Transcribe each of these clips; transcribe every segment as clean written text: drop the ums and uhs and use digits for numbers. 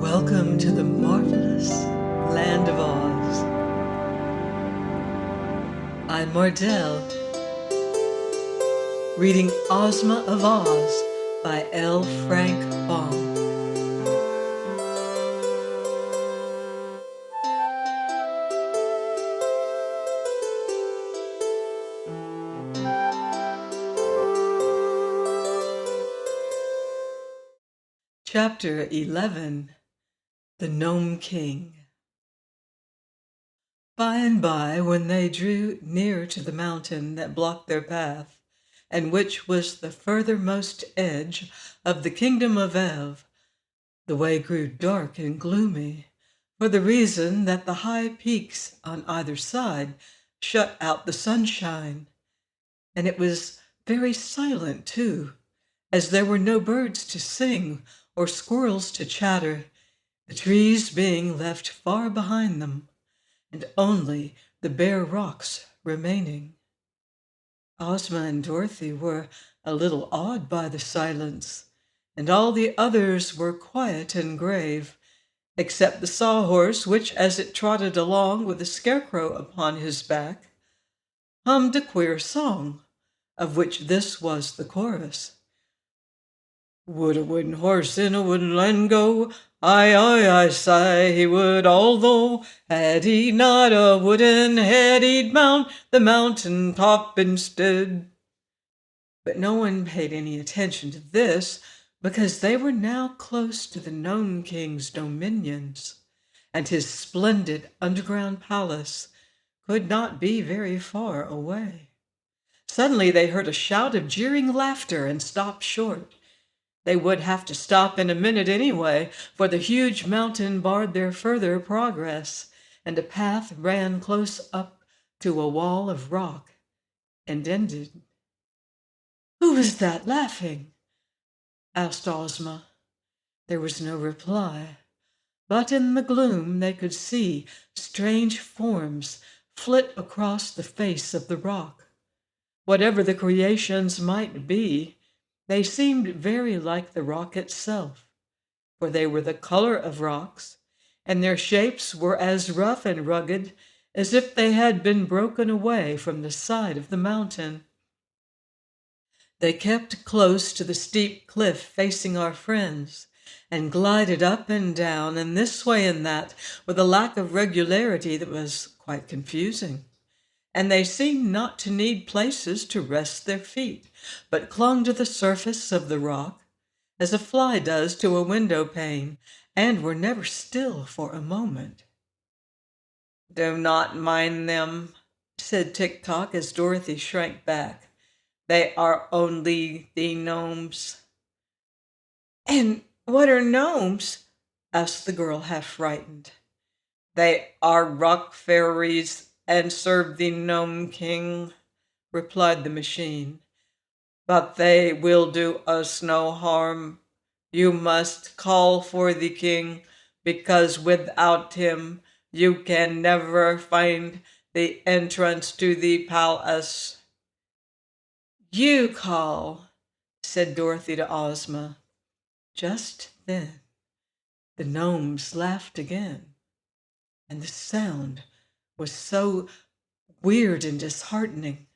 Welcome to the marvelous land of Oz. I'm Mardell, reading Ozma of Oz by L. Frank Baum. Chapter 11. The Nome King. By and by, when they drew near to the mountain that blocked their path, and which was the furthermost edge of the kingdom of Ev, the way grew dark and gloomy, for the reason that the high peaks on either side shut out the sunshine, and it was very silent too, as there were no birds to sing or squirrels to chatter, the trees being left far behind them, and only the bare rocks remaining. Ozma and Dorothy were a little awed by the silence, and all the others were quiet and grave, except the sawhorse, which, as it trotted along with a scarecrow upon his back, hummed a queer song, of which this was the chorus. Would a wooden horse in a wooden land go? Aye, aye, I say he would, although had he not a wooden head, he'd mount the mountain top instead. But no one paid any attention to this, because they were now close to the Nome King's dominions, and his splendid underground palace could not be very far away. Suddenly they heard a shout of jeering laughter and stopped short. They would have to stop in a minute anyway, for the huge mountain barred their further progress, and a path ran close up to a wall of rock and ended. "Who was that laughing?" asked Ozma. There was no reply, but in the gloom they could see strange forms flit across the face of the rock. Whatever the creations might be, they seemed very like the rock itself, for they were the color of rocks, and their shapes were as rough and rugged as if they had been broken away from the side of the mountain. They kept close to the steep cliff facing our friends, and glided up and down, and this way and that, with a lack of regularity that was quite confusing. And they seemed not to need places to rest their feet, but clung to the surface of the rock, as a fly does to a window pane, and were never still for a moment. "Do not mind them," said Tick-Tock as Dorothy shrank back. "They are only the gnomes." "And what are gnomes?" asked the girl, half frightened. "They are rock fairies and serve the Nome King," replied the machine. "But they will do us no harm. You must call for the king, because without him you can never find the entrance to the palace." "You call," said Dorothy to Ozma. Just then the gnomes laughed again, and the sound was so weird and disheartening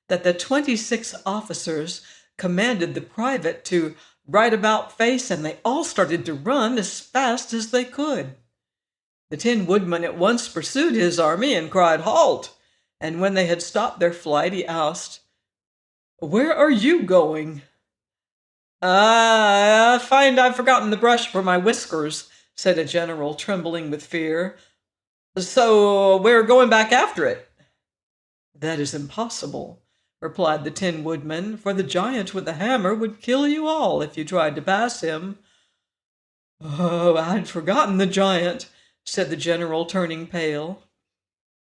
that the 26 officers commanded the private to right about face, and they all started to run as fast as they could. The Tin Woodman at once pursued his army and cried, "Halt!" And when they had stopped their flight, he asked, "Where are you going?" "I find I've forgotten the brush for my whiskers," said a general, trembling with fear. "So we're going back after it." "That is impossible," replied the Tin Woodman, "for the giant with the hammer would kill you all if you tried to pass him." "Oh, I'd forgotten the giant," said the general, turning pale.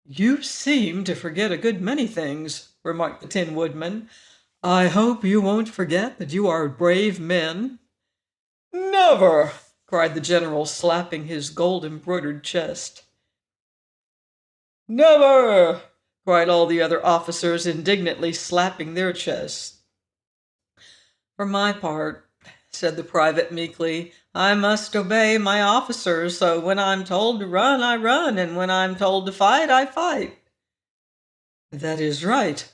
"You seem to forget a good many things," remarked the Tin Woodman. "I hope you won't forget that you are brave men." "Never!" cried the general, slapping his gold-embroidered chest. "Never!" cried all the other officers, indignantly slapping their chests. "For my part," said the private meekly. "I must obey my officers, so when I'm told to run, I run, and when I'm told to fight, I fight." "That is right,"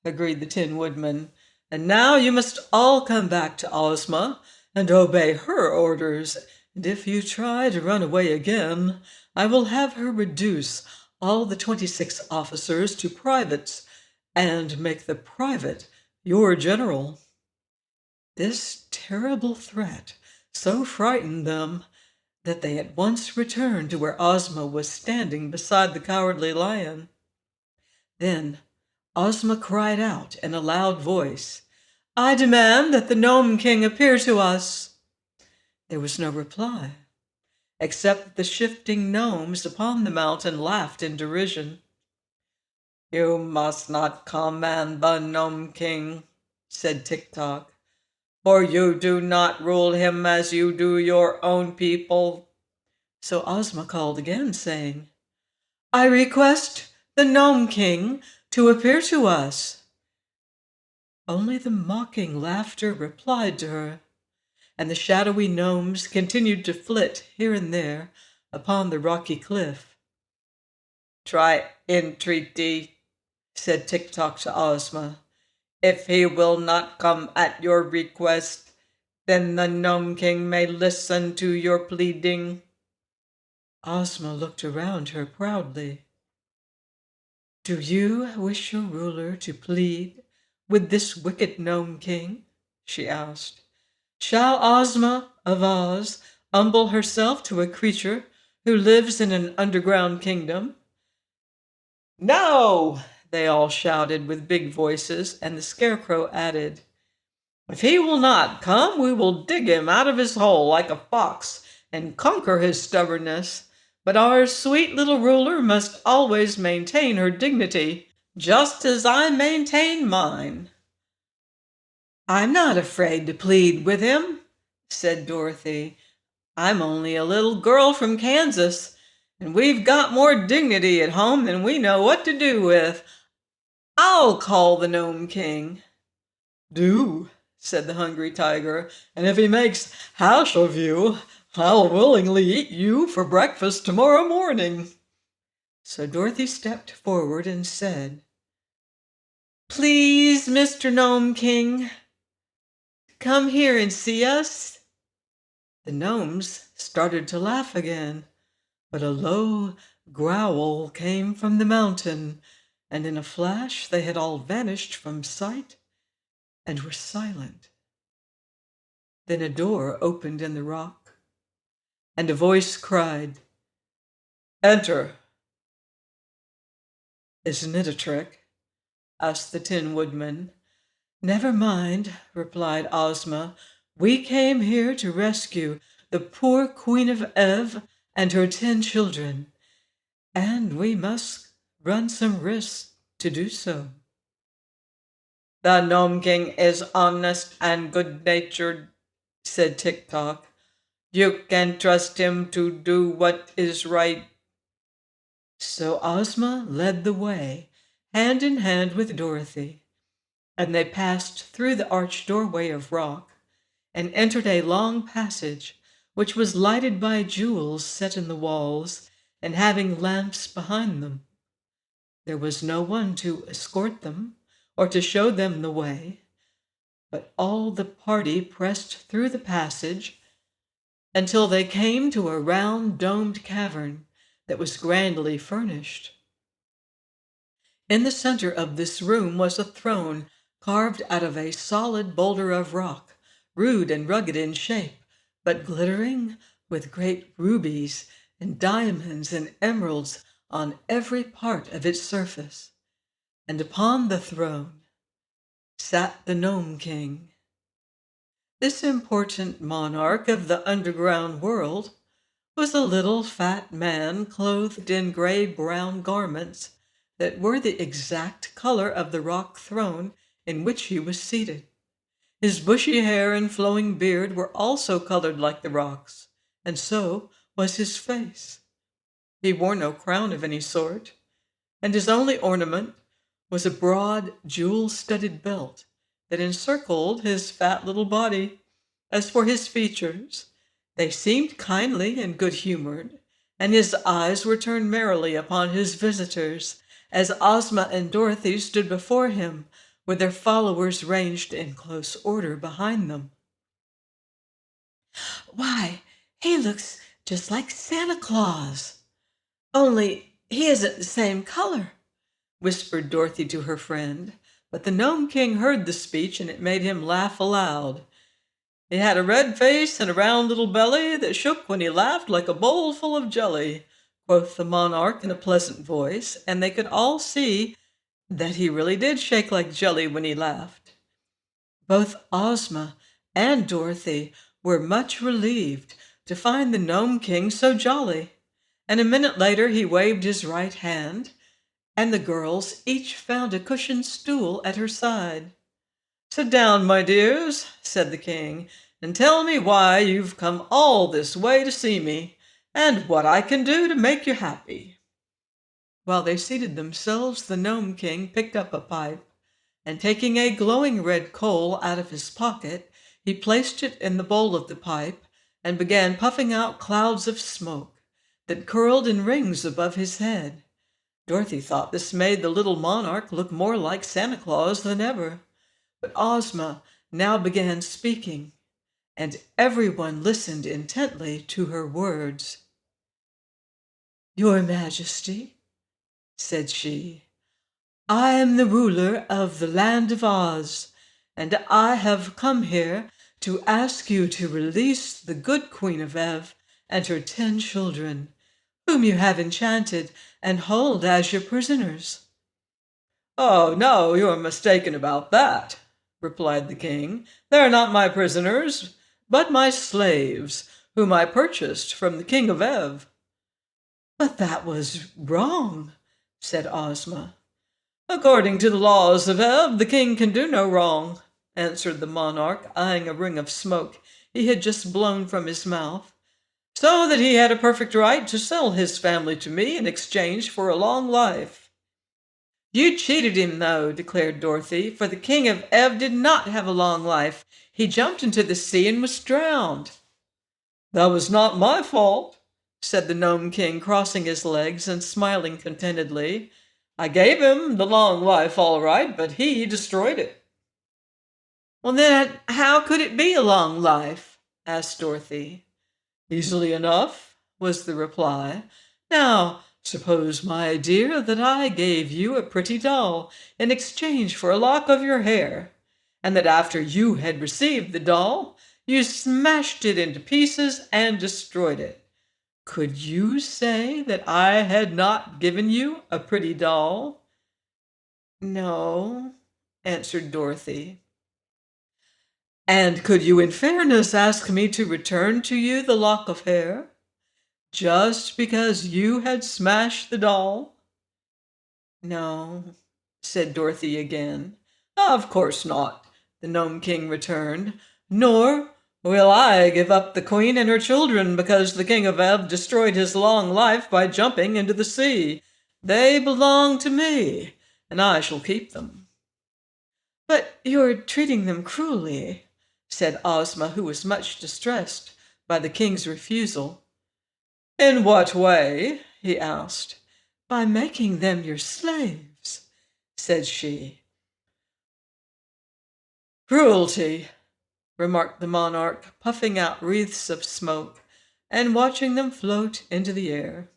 agreed the Tin Woodman. "And now you must all come back to Ozma and obey her orders. And if you try to run away again, I will have her reduce all the 26 officers to privates and make the private your general." This terrible threat so frightened them that they at once returned to where Ozma was standing beside the Cowardly Lion. Then Ozma cried out in a loud voice, "I demand that the Nome King appear to us." There was no reply, except that the shifting gnomes upon the mountain laughed in derision. "You must not command the Nome King," said Tik-Tok, "for you do not rule him as you do your own people." So Ozma called again, saying, "I request the Nome King to appear to us." Only the mocking laughter replied to her, and the shadowy gnomes continued to flit here and there upon the rocky cliff. "Try entreaty," said Tik-Tok to Ozma. "If he will not come at your request, then the Nome King may listen to your pleading." Ozma looked around her proudly. "Do you wish your ruler to plead with this wicked Nome King?" she asked. "Shall Ozma of Oz humble herself to a creature who lives in an underground kingdom?" "No!" they all shouted with big voices, and the Scarecrow added, "If he will not come, we will dig him out of his hole like a fox and conquer his stubbornness. But our sweet little ruler must always maintain her dignity, just as I maintain mine." "I'm not afraid to plead with him," said Dorothy. "I'm only a little girl from Kansas, and we've got more dignity at home than we know what to do with. I'll call the Nome King." "Do," said the Hungry Tiger, "and if he makes hash of you, I'll willingly eat you for breakfast tomorrow morning." So Dorothy stepped forward and said, "Please, Mr. Nome King, come here and see us." The gnomes started to laugh again, but a low growl came from the mountain, and in a flash they had all vanished from sight and were silent. Then a door opened in the rock, and a voice cried, "Enter." "Isn't it a trick?" asked the Tin Woodman. "Never mind," replied Ozma. "We came here to rescue the poor Queen of Ev and her 10 children, and we must run some risks to do so." "The Nome King is honest and good-natured," said Tik-Tok. "You can trust him to do what is right." So Ozma led the way, hand in hand with Dorothy, and they passed through the arched doorway of rock and entered a long passage which was lighted by jewels set in the walls and having lamps behind them. There was no one to escort them or to show them the way, but all the party pressed through the passage until they came to a round domed cavern that was grandly furnished. In the center of this room was a throne carved out of a solid boulder of rock, rude and rugged in shape, but glittering with great rubies and diamonds and emeralds on every part of its surface. And upon the throne sat the Nome King. This important monarch of the underground world was a little fat man clothed in gray-brown garments that were the exact color of the rock throne in which he was seated. His bushy hair and flowing beard were also colored like the rocks, and so was his face. He wore no crown of any sort, and his only ornament was a broad, jewel-studded belt that encircled his fat little body. As for his features, they seemed kindly and good-humored, and his eyes were turned merrily upon his visitors, as Ozma and Dorothy stood before him, with their followers ranged in close order behind them. "Why, he looks just like Santa Claus, only he isn't the same color," whispered Dorothy to her friend. But the Gnome King heard the speech, and it made him laugh aloud. "He had a red face and a round little belly that shook when he laughed like a bowl full of jelly," quoth the monarch in a pleasant voice, and they could all see that he really did shake like jelly when he laughed. Both Ozma and Dorothy were much relieved to find the Gnome King so jolly, and a minute later he waved his right hand, and the girls each found a cushioned stool at her side. "Sit down, my dears," said the king, "and tell me why you've come all this way to see me, and what I can do to make you happy." While they seated themselves, the Gnome King picked up a pipe, and taking a glowing red coal out of his pocket, he placed it in the bowl of the pipe and began puffing out clouds of smoke that curled in rings above his head. Dorothy thought this made the little monarch look more like Santa Claus than ever. But Ozma now began speaking, and everyone listened intently to her words. "Your Majesty," said she, "I am the ruler of the land of Oz, and I have come here to ask you to release the good Queen of Ev and her 10 children, whom you have enchanted and hold as your prisoners." "Oh, no, you're mistaken about that," replied the king. "They're not my prisoners, but my slaves, whom I purchased from the King of Ev." "But that was wrong," said Ozma. "According to the laws of Ev, the king can do no wrong," answered the monarch, eyeing a ring of smoke he had just blown from his mouth. "So that he had a perfect right to sell his family to me in exchange for a long life." "You cheated him, though," declared Dorothy, "for the King of Ev did not have a long life. He jumped into the sea and was drowned." "That was not my fault," said the Gnome King, crossing his legs and smiling contentedly. "I gave him the long life all right, but he destroyed it." "Well, then how could it be a long life?" asked Dorothy. "Easily enough," was the reply. "Now, suppose, my dear, that I gave you a pretty doll in exchange for a lock of your hair, and that after you had received the doll, you smashed it into pieces and destroyed it. Could you say that I had not given you a pretty doll?" "No," answered Dorothy. "And could you in fairness ask me to return to you the lock of hair, just because you had smashed the doll?" "No," said Dorothy again. "Of course not," the Gnome King returned. "Nor will I give up the Queen and her children because the King of Ev destroyed his long life by jumping into the sea. They belong to me, and I shall keep them." "But you're treating them cruelly," said Ozma, who was much distressed by the king's refusal. "In what way?" he asked. "By making them your slaves," said she. "Cruelty," remarked the monarch, puffing out wreaths of smoke and watching them float into the air,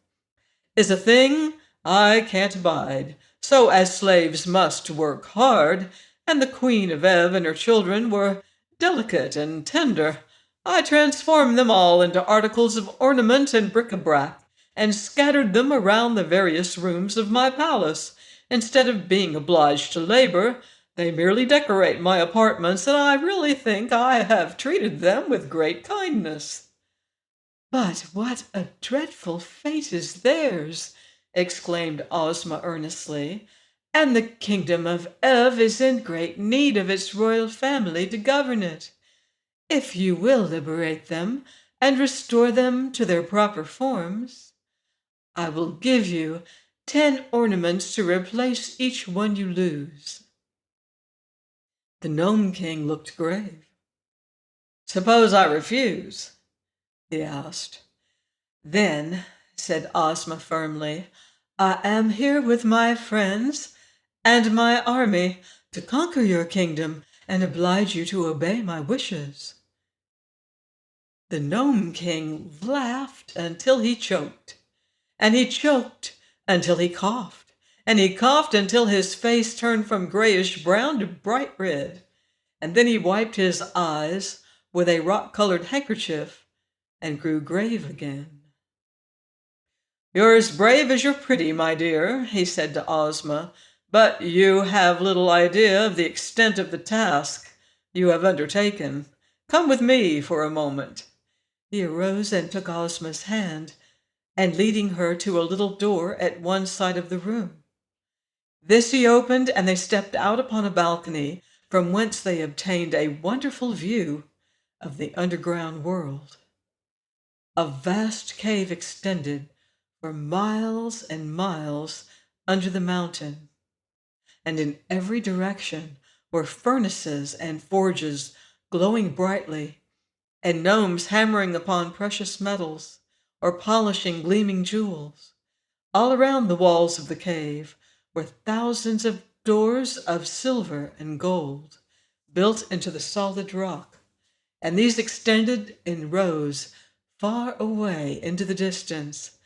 "is a thing I can't abide. So as slaves must work hard, and the Queen of Ev and her children were delicate and tender, I transformed them all into articles of ornament and bric-a-brac, and scattered them around the various rooms of my palace. Instead of being obliged to labor, they merely decorate my apartments, and I really think I have treated them with great kindness." "But what a dreadful fate is theirs!" exclaimed Ozma earnestly. "And the kingdom of Ev is in great need of its royal family to govern it. If you will liberate them and restore them to their proper forms, I will give you 10 ornaments to replace each one you lose." The Gnome King looked grave. Suppose I refuse? He asked. Then, said Ozma firmly, I am here with my friends and my army to conquer your kingdom and oblige you to obey my wishes. The Nome King laughed until he choked, and he choked until he coughed, and he coughed until his face turned from grayish brown to bright red, and then he wiped his eyes with a rock-colored handkerchief and grew grave again. You're as brave as you're pretty, my dear, he said to Ozma, but you have little idea of the extent of the task you have undertaken. Come with me for a moment. He arose and took Ozma's hand, and leading her to a little door at one side of the room. This he opened, and they stepped out upon a balcony, from whence they obtained a wonderful view of the underground world. A vast cave extended for miles and miles under the mountain, and in every direction were furnaces and forges glowing brightly, and gnomes hammering upon precious metals or polishing gleaming jewels. All around the walls of the cave were thousands of doors of silver and gold, built into the solid rock, and these extended in rows far away into the distance,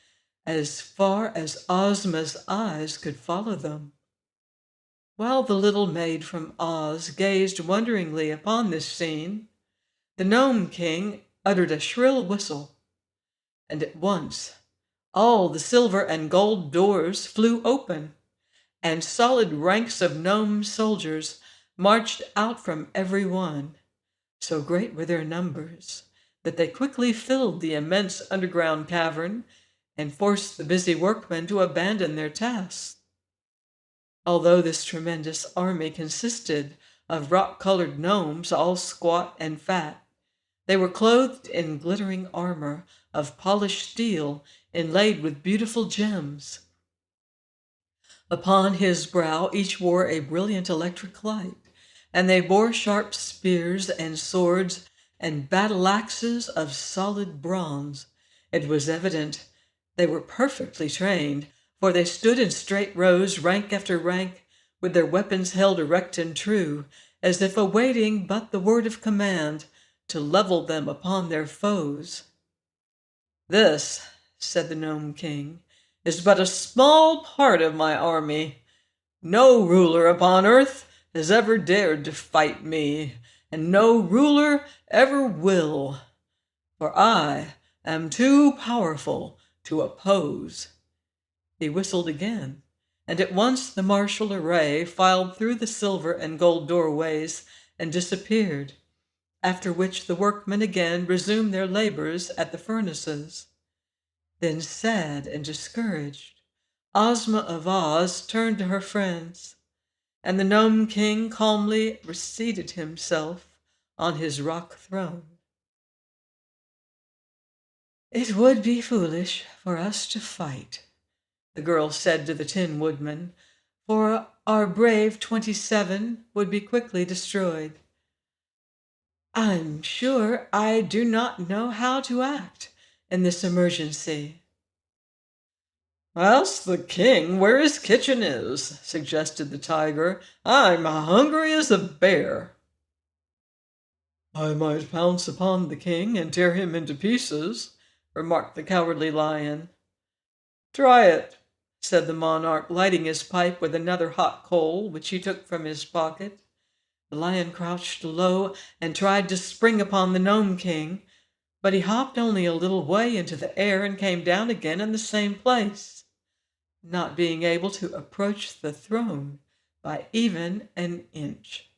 as far as Ozma's eyes could follow them. While the little maid from Oz gazed wonderingly upon this scene, the Nome King uttered a shrill whistle, and at once all the silver and gold doors flew open, and solid ranks of gnome soldiers marched out from every one. So great were their numbers that they quickly filled the immense underground cavern and forced the busy workmen to abandon their tasks. Although this tremendous army consisted of rock-colored gnomes, all squat and fat, they were clothed in glittering armor of polished steel inlaid with beautiful gems. Upon his brow each wore a brilliant electric light, and they bore sharp spears and swords and battle-axes of solid bronze. It was evident they were perfectly trained, for they stood in straight rows, rank after rank, with their weapons held erect and true, as if awaiting but the word of command to level them upon their foes. This, said the Nome King, is but a small part of my army. No ruler upon earth has ever dared to fight me, and no ruler ever will, for I am too powerful to oppose. He whistled again, and at once the martial array filed through the silver and gold doorways and disappeared, after which the workmen again resumed their labors at the furnaces. Then, sad and discouraged, Ozma of Oz turned to her friends, and the Nome King calmly reseated himself on his rock throne. It would be foolish for us to fight, the girl said to the Tin Woodman, for our brave 27 would be quickly destroyed. I'm sure I do not know how to act in this emergency. Ask the king where his kitchen is, suggested the tiger. I'm hungry as a bear. I might pounce upon the king and tear him into pieces, remarked the cowardly lion. Try it, said the monarch, lighting his pipe with another hot coal which he took from his pocket. The lion crouched low and tried to spring upon the Nome King, but he hopped only a little way into the air and came down again in the same place, not being able to approach the throne by even an inch.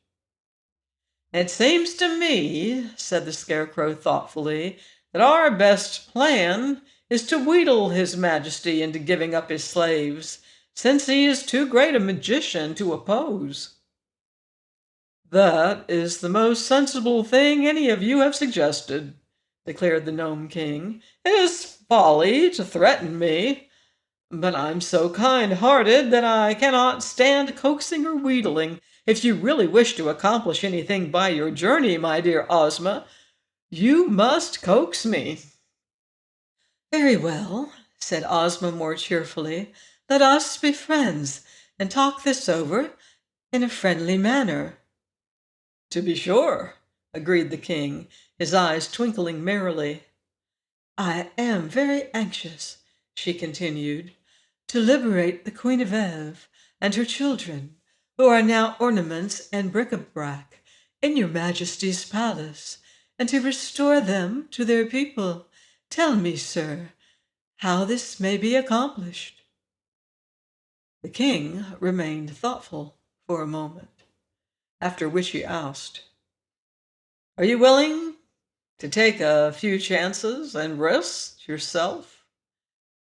It seems to me, said the Scarecrow thoughtfully, that our best plan is to wheedle His Majesty into giving up his slaves, since he is too great a magician to oppose. That is the most sensible thing any of you have suggested, declared the Nome King. It is folly to threaten me, but I'm so kind-hearted that I cannot stand coaxing or wheedling. If you really wish to accomplish anything by your journey, my dear Ozma, You must coax me." "Very well," said Ozma more cheerfully. "Let us be friends and talk this over in a friendly manner." "To be sure," agreed the king, his eyes twinkling merrily. "I am very anxious," she continued, "to liberate the Queen of Ev and her children, who are now ornaments and bric-a-brac in your Majesty's palace, and to restore them to their people. Tell me, sir, how this may be accomplished." The king remained thoughtful for a moment, after which he asked, "Are you willing to take a few chances and risks yourself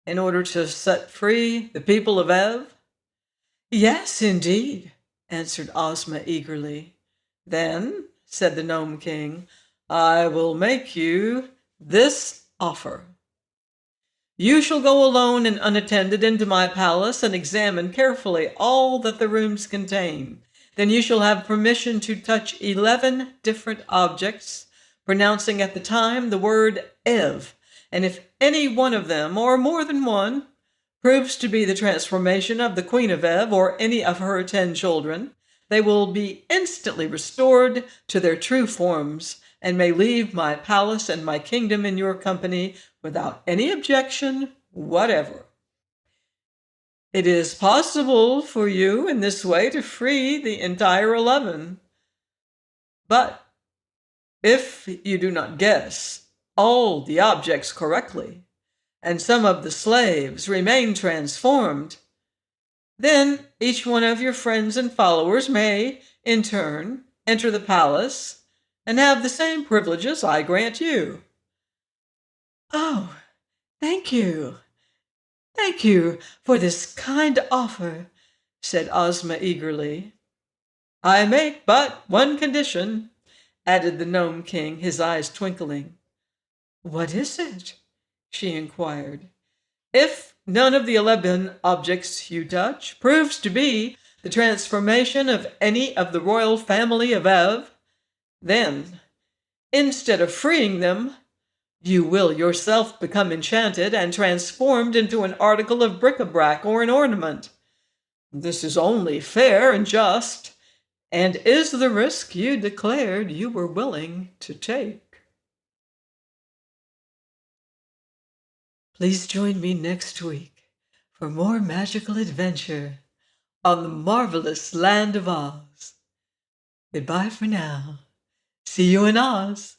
in order to set free the people of Ev?" "Yes, indeed," answered Ozma eagerly. "Then," said the Gnome King, "I will make you this offer. You shall go alone and unattended into my palace and examine carefully all that the rooms contain. Then you shall have permission to touch 11 different objects, pronouncing at the time the word Ev. And if any one of them, or more than one, proves to be the transformation of the Queen of Ev or any of her 10 children, they will be instantly restored to their true forms and may leave my palace and my kingdom in your company without any objection whatever. It is possible for you in this way to free the entire 11. But if you do not guess all the objects correctly, and some of the slaves remain transformed, then each one of your friends and followers may, in turn, enter the palace and have the same privileges I grant you." "Oh, thank you. Thank you for this kind offer," said Ozma eagerly. "I make but one condition," added the Gnome King, his eyes twinkling. "What is it?" she inquired. "If none of the 11 objects you touch proves to be the transformation of any of the royal family of Ev, then, instead of freeing them, you will yourself become enchanted and transformed into an article of bric-a-brac or an ornament. This is only fair and just, and is the risk you declared you were willing to take." Please join me next week for more magical adventure on the marvelous land of Oz. Goodbye for now. See you in Oz.